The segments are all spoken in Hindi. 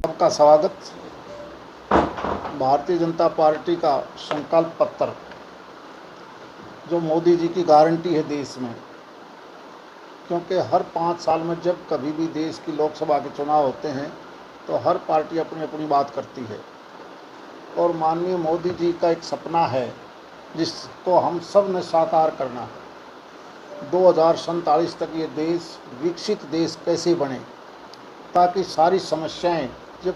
आपका स्वागत। भारतीय जनता पार्टी का संकल्प पत्र जो मोदी जी की गारंटी है देश में, क्योंकि हर 5 साल में जब कभी भी देश की लोकसभा के चुनाव होते हैं तो हर पार्टी अपनी अपनी बात करती है और माननीय मोदी जी का एक सपना है जिसको हम सब ने साकार करना है। 2047 तक ये देश विकसित देश कैसे बने, ताकि सारी समस्याएं, जब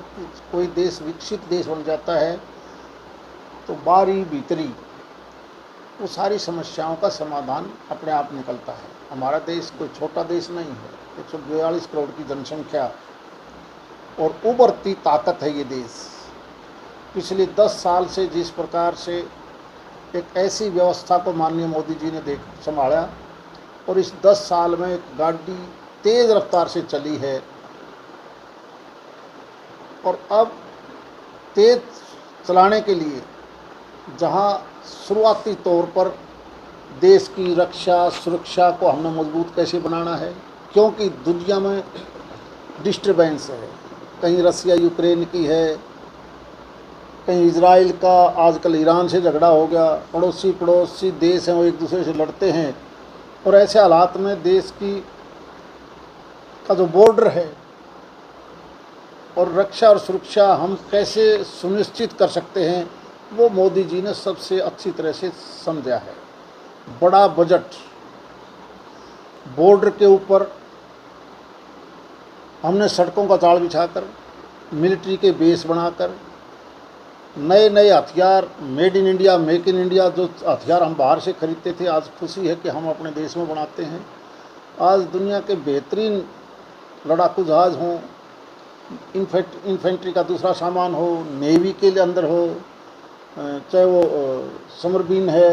कोई देश विकसित देश बन जाता है तो बारी भीतरी वो सारी समस्याओं का समाधान अपने आप निकलता है। हमारा देश कोई छोटा देश नहीं है, 142 करोड़ की जनसंख्या और उभरती ताकत है ये देश। पिछले 10 साल से जिस प्रकार से एक ऐसी व्यवस्था को माननीय मोदी जी ने संभाला और इस 10 साल में एक गाड़ी तेज़ रफ्तार से चली है और अब तेज़ चलाने के लिए जहां शुरुआती तौर पर देश की रक्षा सुरक्षा को हमने मजबूत कैसे बनाना है, क्योंकि दुनिया में डिस्टर्बेंस है, कहीं रसिया यूक्रेन की है, कहीं इजराइल का, आजकल ईरान से झगड़ा हो गया, पड़ोसी देश हैं वो एक दूसरे से लड़ते हैं। और ऐसे हालात में देश का जो बॉर्डर है और रक्षा और सुरक्षा हम कैसे सुनिश्चित कर सकते हैं, वो मोदी जी ने सबसे अच्छी तरह से समझा है। बड़ा बजट, बॉर्डर के ऊपर हमने सड़कों का जाल बिछाकर, मिलिट्री के बेस बनाकर, नए नए हथियार, made in India, make in India, जो हथियार हम बाहर से खरीदते थे, आज खुशी है कि हम अपने देश में बनाते हैं। आज दुनिया के बेहतरीन लड़ाकू जहाज़ हों, इन्फेंट्री का दूसरा सामान हो, नेवी के लिए अंदर हो, चाहे वो समरबीन है,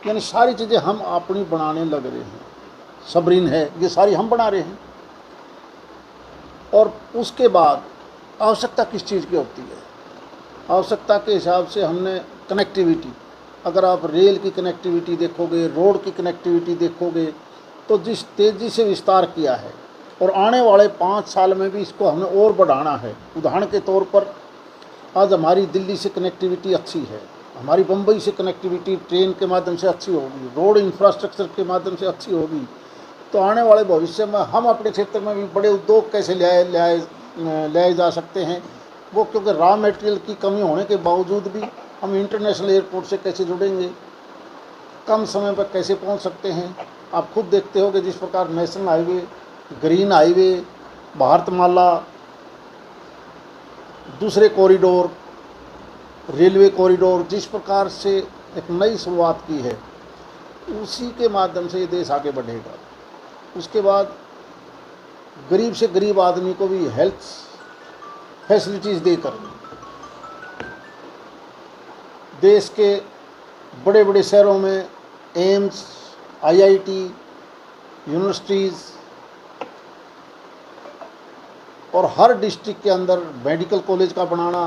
यानी सारी चीज़ें हम अपनी बनाने लग रहे हैं। सबरीन है, ये सारी हम बना रहे हैं। और उसके बाद आवश्यकता किस चीज़ की होती है? आवश्यकता के हिसाब से हमने कनेक्टिविटी, अगर आप रेल की कनेक्टिविटी देखोगे, रोड की कनेक्टिविटी देखोगे, तो जिस तेज़ी से विस्तार किया है और आने वाले 5 साल में भी इसको हमें और बढ़ाना है। उदाहरण के तौर पर आज हमारी दिल्ली से कनेक्टिविटी अच्छी है, हमारी बम्बई से कनेक्टिविटी ट्रेन के माध्यम से अच्छी होगी, रोड इंफ्रास्ट्रक्चर के माध्यम से अच्छी होगी, तो आने वाले भविष्य में हम अपने क्षेत्र में भी बड़े उद्योग कैसे ले जा सकते हैं। वो क्योंकि रॉ मटेरियल की कमी होने के बावजूद भी हम इंटरनेशनल एयरपोर्ट से कैसे जुड़ेंगे, कम समय पर कैसे पहुंच सकते हैं। आप खुद देखते हो कि जिस प्रकार national highway, green highway, Bharatmala, दूसरे कॉरिडोर, रेलवे कॉरिडोर, जिस प्रकार से एक नई शुरुआत की है, उसी के माध्यम से ये देश आगे बढ़ेगा। उसके बाद गरीब से गरीब आदमी को भी हेल्थ फैसिलिटीज़ देकर देश के बड़े बड़े शहरों में एम्स, आईआईटी, यूनिवर्सिटीज़ और हर डिस्ट्रिक्ट के अंदर मेडिकल कॉलेज का बनाना,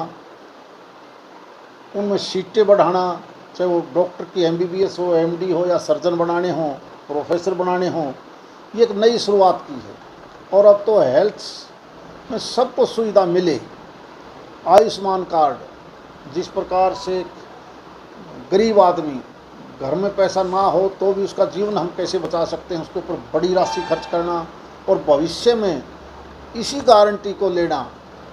उनमें सीटें बढ़ाना, चाहे वो डॉक्टर की एमबीबीएस हो, एमडी हो, या सर्जन बनाने हों, प्रोफेसर बनाने हों, ये एक नई शुरुआत की है। और अब तो हेल्थ में सबको सुविधा मिले। आयुष्मान कार्ड, जिस प्रकार से गरीब आदमी, घर में पैसा ना हो तो भी उसका जीवन हम कैसे बचा सकते हैं, उसके ऊपर बड़ी राशि खर्च करना, और भविष्य में इसी गारंटी को लेना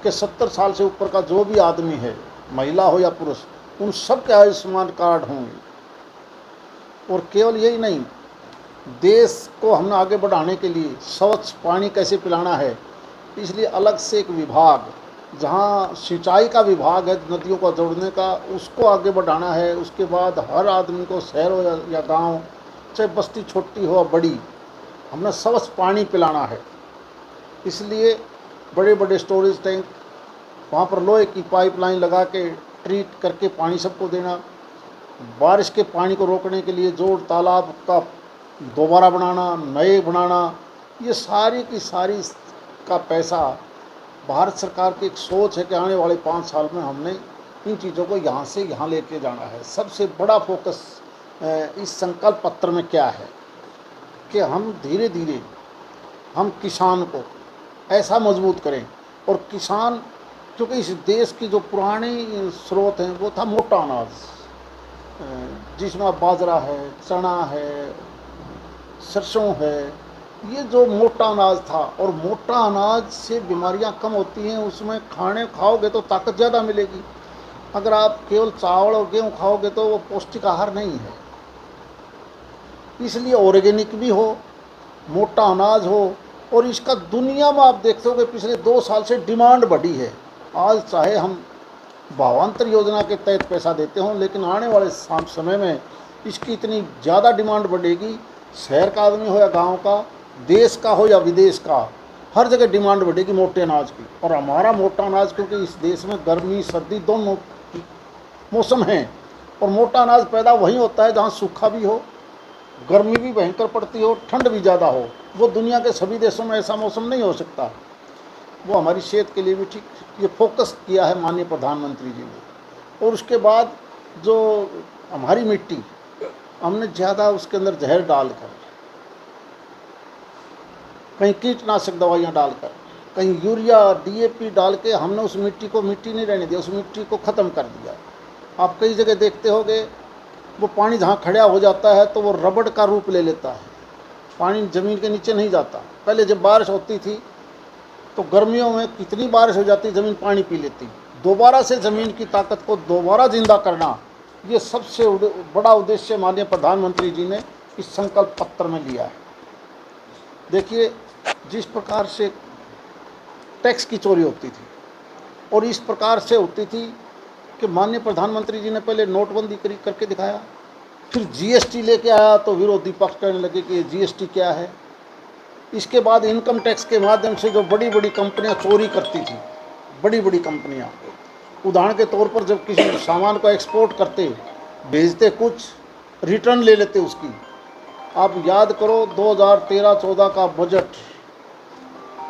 कि 70 साल से ऊपर का जो भी आदमी है, महिला हो या पुरुष, उन सब के आयुष्मान कार्ड होंगे। और केवल यही नहीं, देश को हमने आगे बढ़ाने के लिए स्वच्छ पानी कैसे पिलाना है, इसलिए अलग से एक विभाग, जहाँ सिंचाई का विभाग है, नदियों को जोड़ने का, उसको आगे बढ़ाना है। उसके बाद हर आदमी को, शहर हो या गांव, चाहे बस्ती छोटी हो या बड़ी, हमने स्वच्छ पानी पिलाना है। इसलिए बड़े बड़े स्टोरेज टैंक, वहाँ पर लोहे की पाइपलाइन लगा के ट्रीट करके पानी सबको देना। बारिश के पानी को रोकने के लिए जोड़ तालाब का दोबारा बनाना, नए बनाना, ये सारी की सारी का पैसा भारत सरकार की एक सोच है कि आने वाले 5 साल में हमने इन चीज़ों को यहाँ से यहाँ लेके जाना है। सबसे बड़ा फोकस इस संकल्प पत्र में क्या है कि हम धीरे धीरे हम किसान को ऐसा मजबूत करें, और किसान क्योंकि इस देश की जो पुरानी स्रोत हैं वो था मोटा अनाज, जिसमें अब बाजरा है, चना है, सरसों है, ये जो मोटा अनाज था। और मोटा अनाज से बीमारियां कम होती हैं, उसमें खाने खाओगे तो ताकत ज़्यादा मिलेगी। अगर आप केवल चावल और गेहूँ खाओगे तो वो पौष्टिक आहार नहीं है। इसलिए ऑर्गेनिक भी हो, मोटा अनाज हो, और इसका दुनिया में आप देखते हो कि पिछले 2 साल से डिमांड बढ़ी है। आज चाहे हम भावांतर योजना के तहत पैसा देते हों, लेकिन आने वाले समय में इसकी इतनी ज़्यादा डिमांड बढ़ेगी, शहर का आदमी हो या गांव का, देश का हो या विदेश का, हर जगह डिमांड बढ़ेगी मोटे अनाज की। और हमारा मोटा अनाज, क्योंकि इस देश में गर्मी सर्दी दोनों मौसम हैं, और मोटा अनाज पैदा वहीं होता है जहाँ सूखा भी हो, गर्मी भी भयंकर पड़ती हो, ठंड भी ज़्यादा हो। वो दुनिया के सभी देशों में ऐसा मौसम नहीं हो सकता। वो हमारी सेहत के लिए भी ठीक, ये फोकस किया है माननीय प्रधानमंत्री जी ने। और उसके बाद जो हमारी मिट्टी, हमने ज़्यादा उसके अंदर जहर डालकर, कहीं कीटनाशक दवाइयाँ डालकर, कहीं यूरिया डीएपी डाल के हमने उस मिट्टी को मिट्टी नहीं रहने दिया, उस मिट्टी को ख़त्म कर दिया। आप कई जगह देखते होंगे, वो पानी जहाँ खड़ा हो जाता है तो वो रबड़ का रूप ले लेता है, पानी ज़मीन के नीचे नहीं जाता। पहले जब बारिश होती थी तो गर्मियों में कितनी बारिश हो जाती, ज़मीन पानी पी लेती। दोबारा से ज़मीन की ताकत को दोबारा जिंदा करना, ये सबसे बड़ा उद्देश्य माननीय प्रधानमंत्री जी ने इस संकल्प पत्र में लिया है। देखिए, जिस प्रकार से टैक्स की चोरी होती थी और इस प्रकार से होती थी कि माननीय प्रधानमंत्री जी ने पहले नोटबंदी करके दिखाया, फिर जीएसटी लेके आया तो विरोधी पक्ष कहने लगे कि जीएसटी क्या है। इसके बाद इनकम टैक्स के माध्यम से जो बड़ी बड़ी कंपनियां चोरी करती थी, बड़ी बड़ी कंपनियां, उदाहरण के तौर पर जब किसी सामान को एक्सपोर्ट करते, भेजते कुछ, रिटर्न ले लेते उसकी। आप याद करो 2013-14 का बजट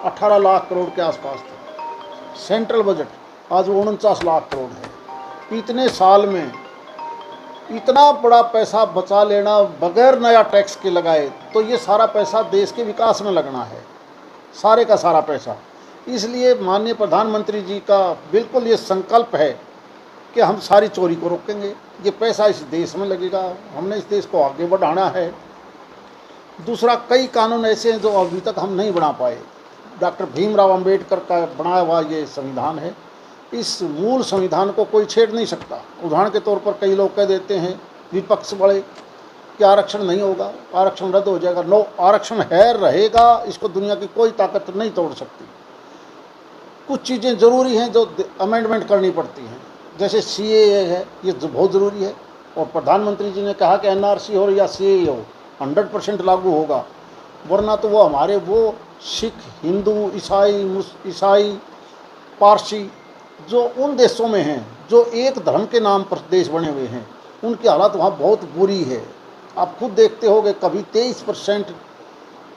18 लाख करोड़ के आसपास था, सेंट्रल बजट, आज वो 49 लाख करोड़ है। इतने साल में इतना बड़ा पैसा बचा लेना बगैर नया टैक्स के लगाए, तो ये सारा पैसा देश के विकास में लगना है, सारे का सारा पैसा। इसलिए माननीय प्रधानमंत्री जी का बिल्कुल ये संकल्प है कि हम सारी चोरी को रोकेंगे, ये पैसा इस देश में लगेगा, हमने इस देश को आगे बढ़ाना है। दूसरा, कई कानून ऐसे हैं जो अभी तक हम नहीं बना पाए। डॉक्टर भीमराव अंबेडकर का बनाया हुआ ये संविधान है, इस मूल संविधान को कोई छेड़ नहीं सकता। उदाहरण के तौर पर कई लोग कह देते हैं, विपक्ष वाले, कि आरक्षण नहीं होगा, आरक्षण रद्द हो जाएगा। नो, आरक्षण है, रहेगा, इसको दुनिया की कोई ताकत नहीं तोड़ सकती। कुछ चीज़ें ज़रूरी हैं जो अमेंडमेंट करनी पड़ती हैं, जैसे सीएए है, ये बहुत ज़रूरी है। और प्रधानमंत्री जी ने कहा कि एनआरसी हो या सीएए हो, 100% लागू होगा, वरना तो वो हमारे वो सिख, हिंदू, ईसाई, पारसी जो उन देशों में हैं, जो एक धर्म के नाम पर देश बने हुए हैं, उनकी हालत वहाँ बहुत बुरी है। आप खुद देखते होंगे, कभी 23%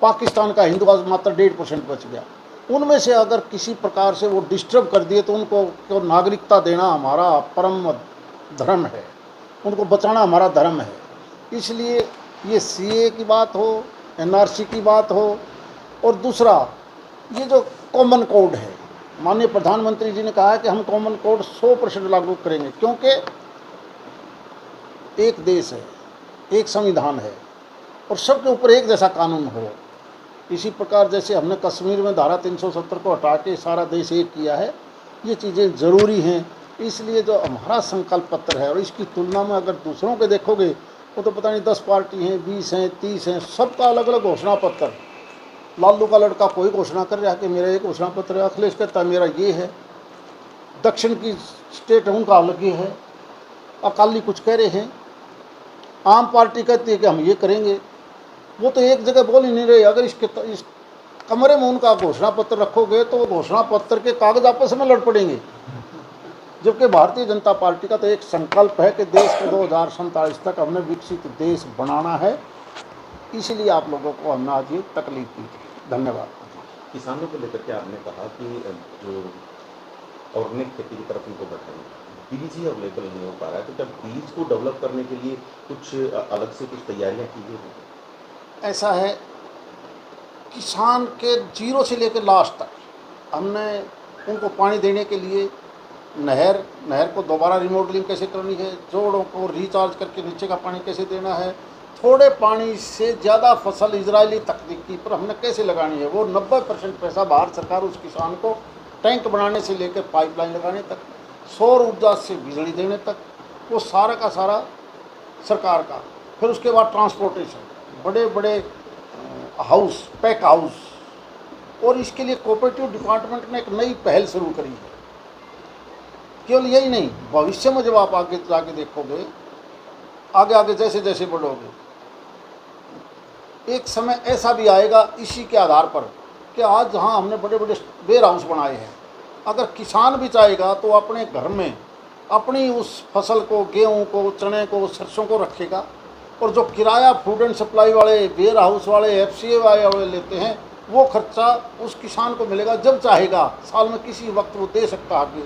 पाकिस्तान का हिंदू, आज मात्र 1.5% बच गया। उनमें से अगर किसी प्रकार से वो डिस्टर्ब कर दिए तो उनको नागरिकता देना हमारा परम धर्म है, उनको बचाना हमारा धर्म है। इसलिए ये सीए की बात हो, एनआरसी की बात हो, और दूसरा ये जो कॉमन कोड है, माननीय प्रधानमंत्री जी ने कहा है कि हम कॉमन कोड 100% लागू करेंगे, क्योंकि एक देश है, एक संविधान है, और सबके ऊपर एक जैसा कानून हो। इसी प्रकार जैसे हमने कश्मीर में धारा 370 को हटा के सारा देश एक किया है, ये चीज़ें ज़रूरी हैं। इसलिए जो हमारा संकल्प पत्र है, और इसकी तुलना में अगर दूसरों के देखोगे, वो तो पता नहीं 10 पार्टी हैं, 20 हैं, 30 हैं, सबका अलग अलग घोषणा पत्र। लालू का लड़का कोई घोषणा कर रहा है कि मेरा ये घोषणा पत्र है, अखिलेश कहता है मेरा ये है, दक्षिण की स्टेट है उनका अलग ही है, अकाली कुछ कह रहे हैं, आम पार्टी कहती है कि हम ये करेंगे। वो तो एक जगह बोल ही नहीं रहे। अगर इस कमरे में उनका घोषणा पत्र रखोगे तो वो घोषणा पत्र के कागज आपस में लड़ पड़ेंगे। जबकि भारतीय जनता पार्टी का तो एक संकल्प है कि देश को 2047 तक हमने विकसित देश बनाना है। इसलिए आप लोगों को हमने आज ये तकलीफ दी थी। धन्यवाद। किसानों को लेकर के आपने कहा कि जो ऑर्गेनिक खेती की तरफ उनको बढ़ाएंगे, बीज ही अवेलेबल नहीं हो पा रहा है, तो क्या बीज को डेवलप करने के लिए कुछ अलग से कुछ तैयारियां की गई हैं? ऐसा है, किसान के जीरो से लेकर लास्ट तक हमने उनको पानी देने के लिए नहर को दोबारा रिमॉडलिंग कैसे करनी है, जोड़ों को रिचार्ज करके नीचे का पानी कैसे देना है, थोड़े पानी से ज़्यादा फसल इजरायली तकनीकी पर हमने कैसे लगानी है, वो 90% पैसा भारत सरकार उस किसान को टैंक बनाने से लेकर पाइपलाइन लगाने तक, सौर ऊर्जा से बिजली देने तक, वो सारा का सारा सरकार का। फिर उसके बाद ट्रांसपोर्टेशन, बड़े बड़े हाउस, पैक हाउस, और इसके लिए कोऑपरेटिव डिपार्टमेंट ने एक नई पहल शुरू करी है। केवल यही नहीं, भविष्य में जब आप आगे जाके देखोगे, आगे जैसे जैसे बढ़ोगे, एक समय ऐसा भी आएगा इसी के आधार पर कि आज जहाँ हमने बड़े बड़े वेयर हाउस बनाए हैं, अगर किसान भी चाहेगा तो अपने घर में अपनी उस फसल को, गेहूँ को, चने को, सरसों को रखेगा, और जो किराया फूड एंड सप्लाई वाले, वेयर हाउस वाले, FCA वाले लेते हैं, वो खर्चा उस किसान को मिलेगा जब चाहेगा, साल में किसी वक्त वो दे सकता है,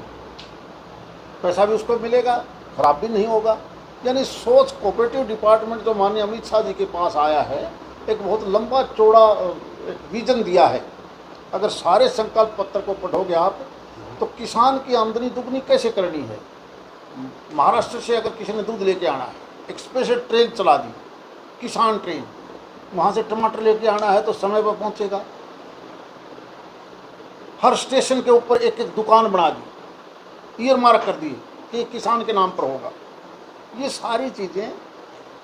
पैसा भी उसको मिलेगा, खराब भी नहीं होगा। यानी सोच कोऑपरेटिव डिपार्टमेंट जो माननीय अमित शाह जी के पास आया है, एक बहुत लंबा चौड़ा एक विजन दिया है। अगर सारे संकल्प पत्र को पढ़ोगे आप, तो किसान की आमदनी दुगनी कैसे करनी है। महाराष्ट्र से अगर किसी ने दूध लेके आना है, एक स्पेशल ट्रेन चला दी, किसान ट्रेन, वहाँ से टमाटर लेके आना है तो समय पर पहुँचेगा। हर स्टेशन के ऊपर एक एक दुकान बना दी, ईयर मार्क कर दिए कि किसान के नाम पर होगा। ये सारी चीज़ें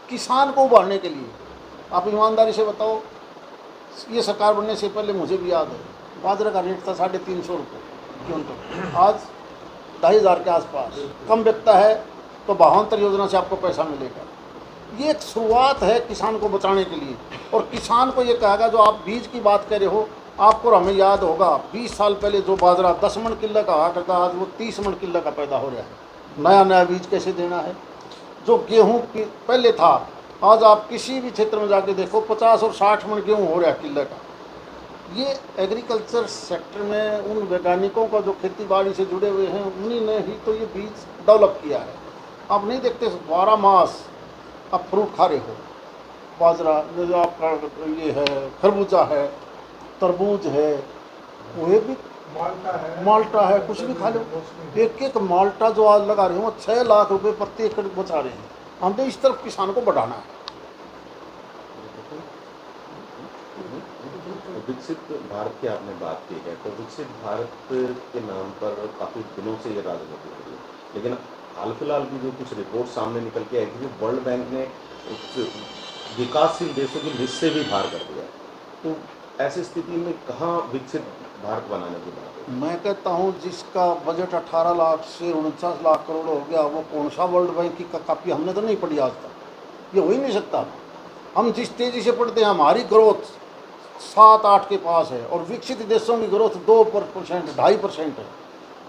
किसान को उभारने के लिए। आप ईमानदारी से बताओ, ये सरकार बनने से पहले मुझे भी याद है, बाजरा का रेट था 350 रुपये क्विंटल, आज 2500 के आसपास। कम बिकता है तो भावांतर योजना से आपको पैसा मिलेगा। ये एक शुरुआत है किसान को बचाने के लिए। और किसान को ये कहेगा, जो आप बीज की बात कर रहे हो, आपको हमें याद होगा 20 साल पहले जो बाजरा 10 मन किलो का हुआ करता, आज वो 30 मन किलो का पैदा हो रहा है। नया नया बीज कैसे देना है। जो गेहूँ पहले था, आज आप किसी भी क्षेत्र में जाके देखो 50 और 60 मन गेहूँ हो रहा है किलो का। ये एग्रीकल्चर सेक्टर में उन वैज्ञानिकों का जो खेती बाड़ी से जुड़े हुए हैं, उन्हीं ने ही तो ये बीज डेवलप किया है। आप नहीं देखते 12 मास आप फ्रूट खा रहे हो, बाजरा, जो आपका ये है, खरबूजा है, तरबूज है, वो भी माल्टा है, कुछ भी खा लो। एक एक माल्टा जो आज लगा रहे हो, 6 लाख रुपए प्रति एकड़ बचा रहे हैं। हमने इस तरफ किसान को बढ़ाना है। विकसित भारत की आपने बात की है, तो विकसित भारत के नाम पर काफ़ी दिनों से ये राजनीति हो रही है, लेकिन हाल फिलहाल की जो कुछ रिपोर्ट सामने निकल के आई थी, वर्ल्ड बैंक ने विकासशील देशों की लिस्ट से भी बाहर कर दिया। तो ऐसी स्थिति में कहाँ विकसित भारत बनाने की बात है? मैं कहता हूँ, जिसका बजट 18 लाख से 49 लाख करोड़ हो गया, वो कौन सा वर्ल्ड बैंक की कापी हमने तो नहीं पढ़ी आज तक। ये हो ही नहीं सकता। हम जिस तेज़ी से पढ़ते हैं, हमारी ग्रोथ 7-8 के पास है, और विकसित देशों की ग्रोथ 2%, 2.5% है।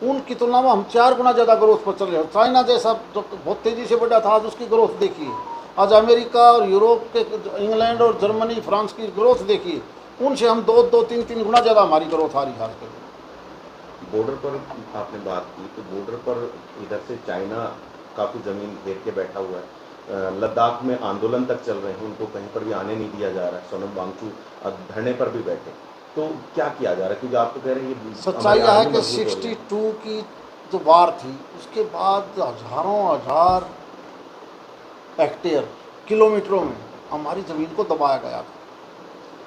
उनकी तुलना में हम 4 गुना ज़्यादा ग्रोथ पर चल रहे हैं। चाइना जैसा जो बहुत तेज़ी से बढ़ा था, आज उसकी ग्रोथ देखिए। आज अमेरिका और यूरोप के, इंग्लैंड और जर्मनी, फ्रांस की ग्रोथ देखिए, उनसे हम 2-3 गुना ज़्यादा हमारी ग्रोथ आ रही है आजकल। बॉर्डर पर आपने बात की, तो बॉर्डर पर इधर से चाइना काफ़ी ज़मीन घेर के बैठा हुआ है। लद्दाख में आंदोलन तक चल रहे हैं, उनको कहीं पर भी आने नहीं दिया जा रहा है। सोनम वांगचुक धरने पर भी बैठे। तो क्या किया जा रहा है, क्योंकि आप तो कह रहे हैं ये सच्चाई यह है कि 62 की जो वार थी, उसके बाद हज़ारों हज़ार हेक्टेयर, किलोमीटरों में हमारी ज़मीन को दबाया गया था।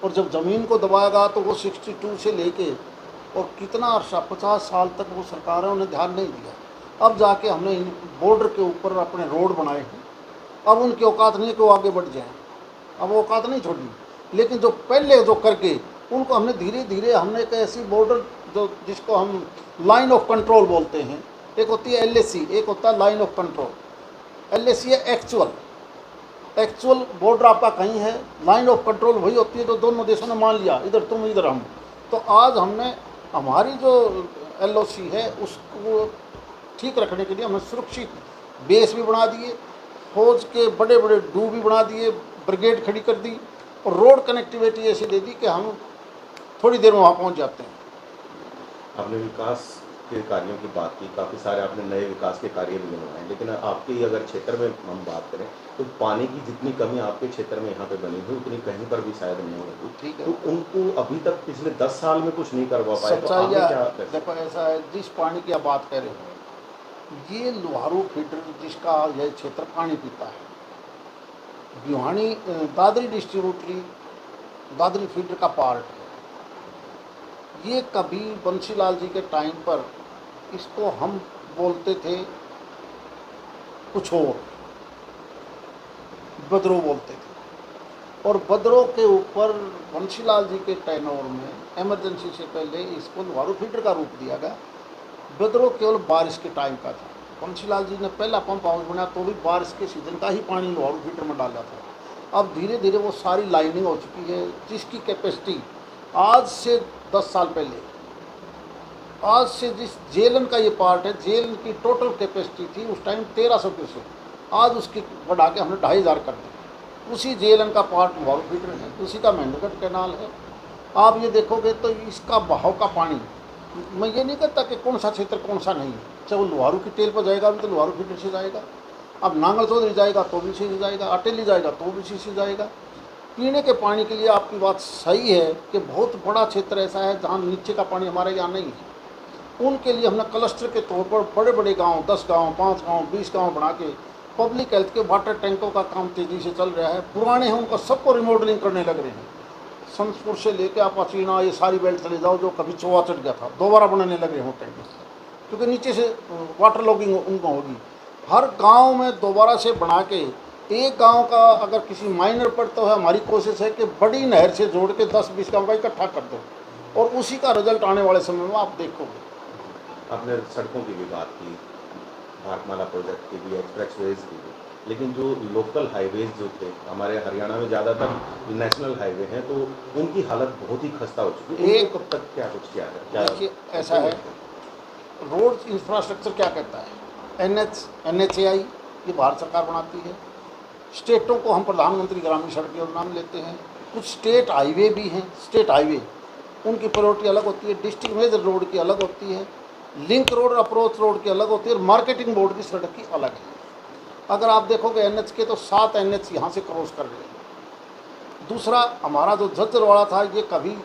और जब ज़मीन को दबाया गया तो वो 62 से लेके और कितना अर्सा 50 साल तक वो सरकारों ने ध्यान नहीं दिया। अब जाके हमने इन बॉर्डर के ऊपर अपने रोड बनाए हैं। अब उनकी औकात नहीं कि वो आगे बढ़ जाएं, अब वो औकात नहीं छोड़ी। लेकिन जो पहले जो करके, उनको हमने धीरे धीरे, हमने एक ऐसी बॉर्डर जो जिसको हम लाइन ऑफ कंट्रोल बोलते हैं, एक होती है LAC, एक होता है लाइन ऑफ कंट्रोल। LAC है एक्चुअल बॉर्डर आपका कहीं है, लाइन ऑफ कंट्रोल वही होती है जो दोनों देशों ने मान लिया, इधर तुम इधर हम। तो आज हमने हमारी जो LOC है उसको ठीक रखने के लिए हमने सुरक्षित बेस भी बना दिए, फौज के बड़े बड़े डू भी बना दिए, ब्रिगेड खड़ी कर दी, और रोड कनेक्टिविटी ऐसी दे दी कि हम थोड़ी देर में वहाँ पहुँच जाते हैं। आपने विकास के कार्यों की बात की, काफ़ी सारे आपने नए विकास के कार्य भी बनवाए, लेकिन आपके ही अगर क्षेत्र में हम बात करें, तो पानी की जितनी कमी आपके क्षेत्र में यहाँ पे बनी हुई, उतनी कहीं पर भी शायद नहीं होगी। ठीक है। तो उनको अभी तक पिछले 10 साल में कुछ नहीं करवा पाए, तो सच्चाई आगे यह क्या है, कर सकते देखो ऐसा है, जिस पानी की आप बात कर रहे हो, ये लोहारू फीडर जिसका यह क्षेत्र पानी पीता है, भिवानी दादरी डिस्ट्रीब्यूटरी, दादरी फीडर का पार्ट है। ये कभी बंसीलाल जी के टाइम पर इसको हम बोलते थे कुछ और, बदरो बोलते थे, और बदरो के ऊपर बंसीलाल जी के टेनोर में इमरजेंसी से पहले इसको लोहारू फीडर का रूप दिया गया। बदरो केवल बारिश के टाइम का था। बंसीलाल जी ने पहला पंप हाउस बनाया तो भी बारिश के सीजन का ही पानी लोहारू फीडर में डाला था। अब धीरे धीरे वो सारी लाइनिंग हो चुकी है, जिसकी कैपेसिटी आज से 10 साल पहले, आज से जिस जेलन का ये पार्ट है, जेलन की टोटल कैपेसिटी थी उस टाइम 1300 क्यूसेक, आज उसकी बढ़ा के हमने 2500 कर दी। उसी जेलन का पार्ट लोहारू फीडर है, उसी का महेंद्रगढ़ कैनाल है। आप ये देखोगे तो इसका बहाव का पानी, मैं ये नहीं कहता कि कौन सा क्षेत्र कौन सा नहीं है, चाहे वो लोहारू की टेल पर जाएगा भी तो लोहारू फीडर से जाएगा, अब नांगल चौधरी जाएगा तो भी इसी से जाएगा, अटेली जाएगा तो भी इसी से जाएगा। पीने के पानी के लिए आपकी बात सही है कि बहुत बड़ा क्षेत्र ऐसा है जहाँ नीचे का पानी हमारे यहाँ नहीं है। उनके लिए हमने क्लस्टर के तौर पर बड़े बड़े गांव, 10 गांव, 5 गांव, 20 गांव बना के पब्लिक हेल्थ के वाटर टैंकों का काम तेज़ी से चल रहा है। पुराने हैं उनका सबको रिमॉडलिंग करने लग रहे हैं। संसपुर से लेके आप अचीना ये सारी बेल्ट चले जाओ, जो कभी चौवा चढ़ गया था, दोबारा बनाने लगे हों टैंक, क्योंकि नीचे से वाटर लॉगिंग उनको होगी। हर गांव में दोबारा से बना के, एक गांव का अगर किसी माइनर पर, तो है हमारी कोशिश है कि बड़ी नहर से जोड़ के 10-20 गांव का इकट्ठा कर दो, और उसी का रिजल्ट आने वाले समय में आप देखोगे। आपने सड़कों की भी बात की, भारतमाला प्रोजेक्ट की भी, एक्सप्रेसवेज की भी, लेकिन जो लोकल हाईवेज जो थे हमारे हरियाणा में, ज़्यादातर नेशनल हाईवे हैं, तो उनकी हालत बहुत ही खस्ता हो चुकी है। एक कब तक क्या कुछ किया है? क्या देखिए ऐसा है, रोड इंफ्रास्ट्रक्चर क्या कहता है, NHAI ये भारत सरकार बनाती है। स्टेटों को हम प्रधानमंत्री ग्रामीण सड़क योजना में लेते हैं। कुछ स्टेट हाईवे भी हैं, स्टेट हाईवे उनकी प्रायोरिटी अलग होती है, डिस्ट्रिक्ट मेजर रोड की अलग होती है, लिंक रोड अप्रोच रोड की अलग होती है, और मार्केटिंग बोर्ड की सड़क की अलग है। अगर आप देखोगे NH के तो 7 NH यहाँ से क्रॉस कर रहे हैं। दूसरा हमारा जो झज्जरवाड़ा था, ये कभी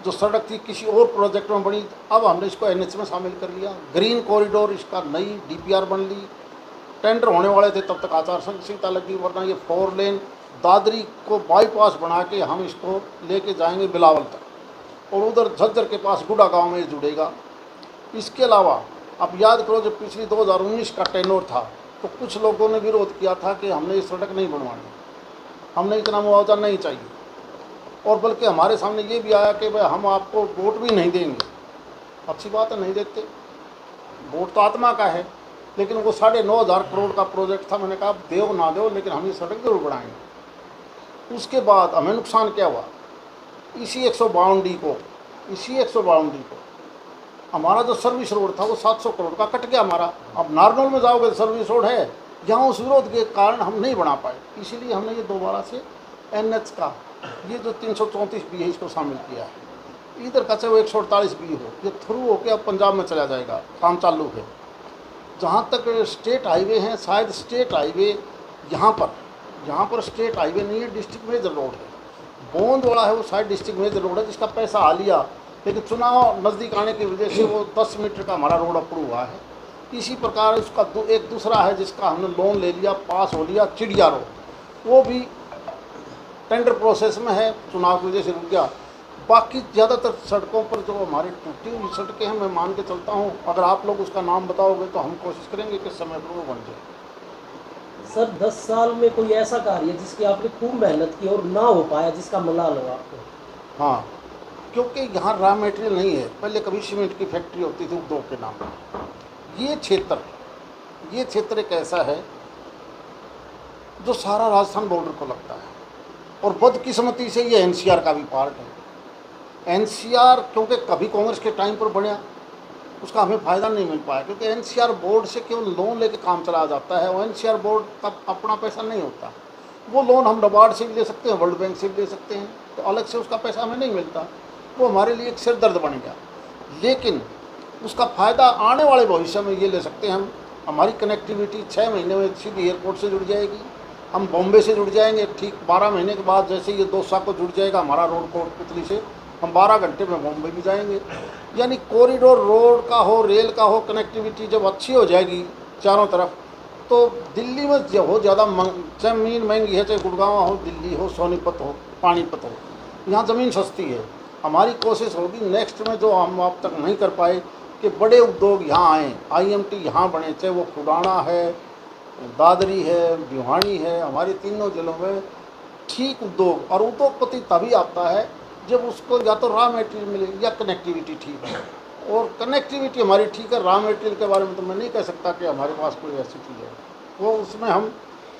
जो सड़क थी किसी और प्रोजेक्ट में बनी, अब हमने इसको NH में शामिल कर लिया। ग्रीन कॉरिडोर, इसका नई DPR बन ली, टेंडर होने वाले थे तब तक आचार संहिता लगी, वरना ये 4 लेन दादरी को बाईपास बना के हम इसको लेके जाएंगे बिलावल तक, और उधर झज्जर के पास गुड़ा गांव में जुड़ेगा। इसके अलावा आप याद करो, जब पिछली 2019 का टेनोर था तो कुछ लोगों ने विरोध किया था कि हमने ये सड़क नहीं बनवानी, हमने इतना मुआवजा नहीं चाहिए, और बल्कि हमारे सामने ये भी आया कि भाई हम आपको वोट भी नहीं देंगे। अच्छी बात है, नहीं देते, वोट तो आत्मा का है, लेकिन वो 9,500 करोड़ का प्रोजेक्ट था। मैंने कहा दो ना दो, लेकिन हम ये सड़क जरूर बनाएंगे। उसके बाद हमें नुकसान क्या हुआ, इसी 152D को हमारा जो सर्विस रोड था वो 700 करोड़ का कट गया हमारा। अब नारनौल में जाओगे तो सर्विस रोड है, यहाँ उस विरोध के कारण हम नहीं बना पाए, इसीलिए हमने ये दोबारा से NH का ये जो 334B है इसको शामिल किया है। इधर का चाहे वो 148B हो, ये थ्रू होकर अब पंजाब में चला जाएगा, काम चालू है। जहाँ तक स्टेट हाईवे हैं, शायद स्टेट हाईवे यहाँ पर स्टेट हाईवे नहीं है, डिस्ट्रिक्ट मेजर रोड है। बोंद वाला है वो शायद डिस्ट्रिक्ट मेजर रोड है, जिसका पैसा आ लिया, लेकिन चुनाव नज़दीक आने की वजह से वो 10 मीटर का हमारा रोड अप्रूव हुआ है। इसी प्रकार उसका एक दूसरा है जिसका हमने लोन ले लिया, पास हो लिया, चिड़िया रोड, वो भी टेंडर प्रोसेस में है, चुनाव की वजह से रुक गया। बाकी ज़्यादातर सड़कों पर जो हमारी टूटी हुई सड़कें हैं, मैं मान के चलता हूँ, अगर आप लोग उसका नाम बताओगे तो हम कोशिश करेंगे कि समय पर वो बन जाए। सर 10 साल में कोई ऐसा कार्य जिसकी आपने खूब मेहनत की और ना हो पाया, जिसका मलाल हो आपको? हाँ, क्योंकि यहाँ रॉ मटेरियल नहीं है। पहले कभी सीमेंट की फैक्ट्री होती थी उद्योग के नाम पर। ये क्षेत्र एक ऐसा है जो सारा राजस्थान बॉर्डर को लगता है, और बदकिस्मती से ये NCR का भी पार्ट है। NCR क्योंकि कभी कांग्रेस के टाइम पर बना, उसका हमें फ़ायदा नहीं मिल पाया, क्योंकि NCR बोर्ड से केवल लोन लेके काम चलाया जाता है, और NCR बोर्ड का अपना पैसा नहीं होता। वो लोन हम नाबार्ड से भी ले सकते हैं, वर्ल्ड बैंक से भी ले सकते हैं, तो अलग से उसका पैसा हमें नहीं मिलता। वो हमारे लिए एक सिर दर्द बन गया। लेकिन उसका फ़ायदा आने वाले भविष्य में ये ले सकते हैं हम। हमारी कनेक्टिविटी 6 महीने में सीधी एयरपोर्ट से जुड़ जाएगी, हम बॉम्बे से जुड़ जाएंगे। ठीक 12 महीने के बाद जैसे ये दौसा को जुड़ जाएगा हमारा रोड कोटपुतली से, हम 12 घंटे में बॉम्बे भी जाएंगे। यानी कॉरिडोर रोड का हो, रेल का हो, कनेक्टिविटी जब अच्छी हो जाएगी चारों तरफ, तो दिल्ली में जो हो ज़्यादा ज़मीन महंगी है, चाहे गुड़गांव हो, दिल्ली हो, सोनीपत हो, पानीपत हो, यहाँ ज़मीन सस्ती है। हमारी कोशिश होगी नेक्स्ट में जो हम अब तक नहीं कर पाए कि बड़े उद्योग यहाँ आएँ, IMT यहाँ बने, चाहे वो खुडाना है, दादरी है, भिवानी है, हमारे तीनों जिलों में ठीक उद्योग। और उद्योगपति तभी आता है जब उसको या तो रॉ मटेरियल मिले या कनेक्टिविटी ठीक है। और कनेक्टिविटी हमारी ठीक है, रॉ मटेरियल के बारे में तो मैं नहीं कह सकता कि हमारे पास कोई ऐसी चीज़ है, वो उसमें हम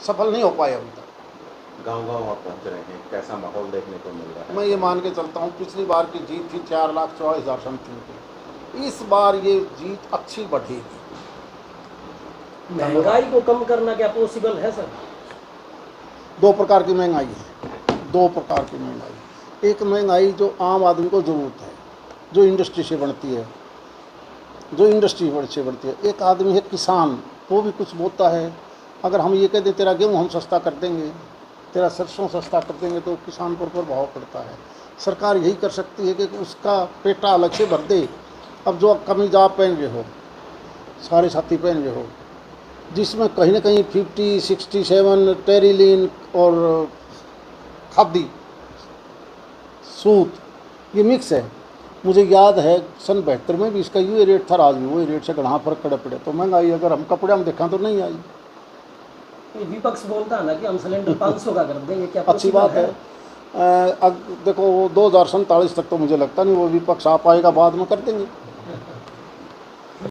सफल नहीं हो पाए अभी तक। गांव-गांव आप पहुंच रहे हैं, कैसा माहौल देखने को मिल रहा है? मैं ये मान के चलता हूँ पिछली बार की जीत थी 4,44,000 समथिंग की, इस बार ये जीत अच्छी बढ़ेगी। महंगाई को कम करना क्या पॉसिबल है सर? 2 प्रकार की महंगाई है, 2 प्रकार की महंगाई। एक महंगाई जो आम आदमी को ज़रूरत है, जो इंडस्ट्री से बढ़ती है, जो इंडस्ट्री से बढ़ती है। एक आदमी है किसान, वो भी कुछ बोता है। अगर हम ये कह दें तेरा गेहूँ हम सस्ता कर देंगे, तेरा सरसों सस्ता कर देंगे, तो किसान पर भाव पड़ता है। सरकार यही कर सकती है कि उसका पेटा अलग से भर दे। अब जो कमीज आप पहन रहे हो, सारे साथी पहन रहे हो, जिसमें कहीं ना कहीं 50, 67 टेरिलीन और खादी सूत ये मिक्स है। मुझे याद है सन 72 में भी इसका यूँ रेट था, आज भी वही रेट से गढ़ा फर्क कड़े पड़े। तो महंगाई अगर हम कपड़े में देखा तो नहीं आई। ये विपक्ष बोलता है ना कि हम सिलेंडर 500 का कर देंगे, क्या अच्छी possible बात है। अब देखो वो 2047 तक तो मुझे लगता नहीं वो विपक्ष आ पाएगा, बाद में कर देंगे।